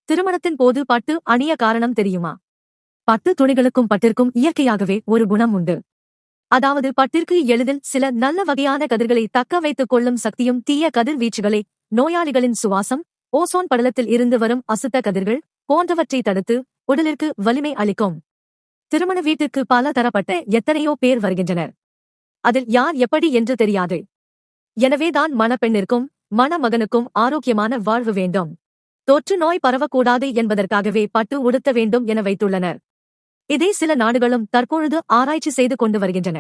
திருமணத்தின் போது பட்டு அணிய காரணம் தெரியுமா? பட்டு துணிகளுக்கும் பட்டிற்கும் இயற்கையாகவே ஒரு குணம் உண்டு. அதாவது பட்டிற்கு எளிதில் சில நல்ல வகையான கதிர்களை தக்க வைத்துக் கொள்ளும் சக்தியும் தீய கதிர்வீச்சுகளை, நோயாளிகளின் சுவாசம், ஓசோன் படலத்தில் இருந்து வரும் அசுத்த கதிர்கள் போன்றவற்றை தடுத்து உடலிற்கு வலிமை அளிக்கும். திருமண வீட்டிற்கு பல தரப்பட்ட எத்தனையோ பேர் வருகின்றனர். அதில் யார் எப்படி என்று தெரியாது. எனவேதான் மணப்பெண்ணிற்கும் மணமகனுக்கும் ஆரோக்கியமான வாழ்வு வேண்டும், தொற்று நோய் பரவக்கூடாது என்பதற்காகவே பட்டு உடுத்த வேண்டும் என வைத்துள்ளனர். இதை சில நாடுகளும் தற்பொழுது ஆராய்ச்சி செய்து கொண்டு வருகின்றன.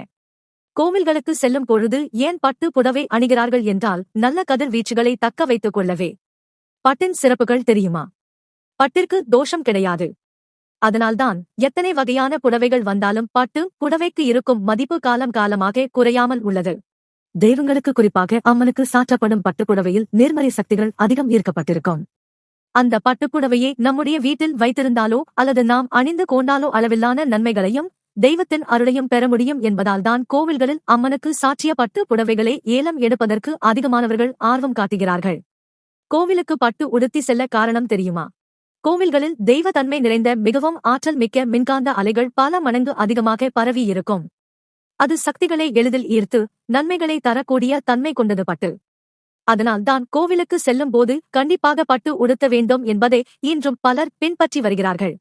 கோவில்களுக்கு செல்லும் பொழுது ஏன் பட்டு புடவை அணிகிறார்கள் என்றால் நல்ல கதிர்வீச்சுகளை தக்க வைத்துக் கொள்ளவே. பட்டின் சிறப்புகள் தெரியுமா? பட்டிற்கு தோஷம் கிடையாது. அதனால்தான் எத்தனை வகையான புடவைகள் வந்தாலும் பட்டு புடவைக்கு இருக்கும் மதிப்பு காலம் காலமாக குறையாமல் உள்ளது. தெய்வங்களுக்கு, குறிப்பாக அம்மனுக்கு சாற்றப்படும் பட்டுப்புடவையில் நேர்மறை சக்திகள் அதிகம் ஈர்க்கப்பட்டிருக்கும். அந்த பட்டுப்புடவையை நம்முடைய வீட்டில் வைத்திருந்தாலோ அல்லது நாம் அணிந்து கொண்டாலோ அளவில்லான நன்மைகளையும் தெய்வத்தின் அருளையும் பெற முடியும் என்பதால்தான் கோவில்களில் அம்மனுக்கு சாற்றிய பட்டு புடவைகளை ஏலம் எடுப்பதற்கு அதிகமானவர்கள் ஆர்வம் காட்டுகிறார்கள். கோவிலுக்கு பட்டு உடுத்தி செல்ல காரணம் தெரியுமா? கோவில்களில் தெய்வ தன்மை நிறைந்த மிகவும் ஆற்றல் மிக்க மின்காந்த அலைகள் பல மடங்கு அதிகமாக பரவி இருக்கும். அது சக்திகளை எளிதில் ஈர்த்து நன்மைகளை தரக்கூடிய தன்மை கொண்டது பட்டு. அதனால் தான் கோவிலுக்கு செல்லும் போது கண்டிப்பாக பட்டு உடுத்த வேண்டும் என்பதை இன்றும் பலர் பின்பற்றி வருகிறார்கள்.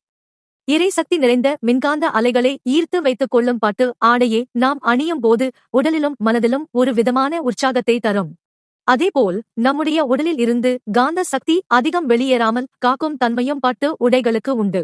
இறை சக்தி நிறைந்த மின்காந்த அலைகளை ஈர்த்து வைத்துக் கொள்ளும் பட்டு ஆடையே நாம் அணியும் போது உடலிலும் மனதிலும் ஒரு விதமான உற்சாகத்தை தரும். அதேபோல் நம்முடைய உடலில் இருந்து காந்த சக்தி அதிகம் வெளியேறாமல் காக்கும் தன்மையும் பட்டு உடைகளுக்கு உண்டு.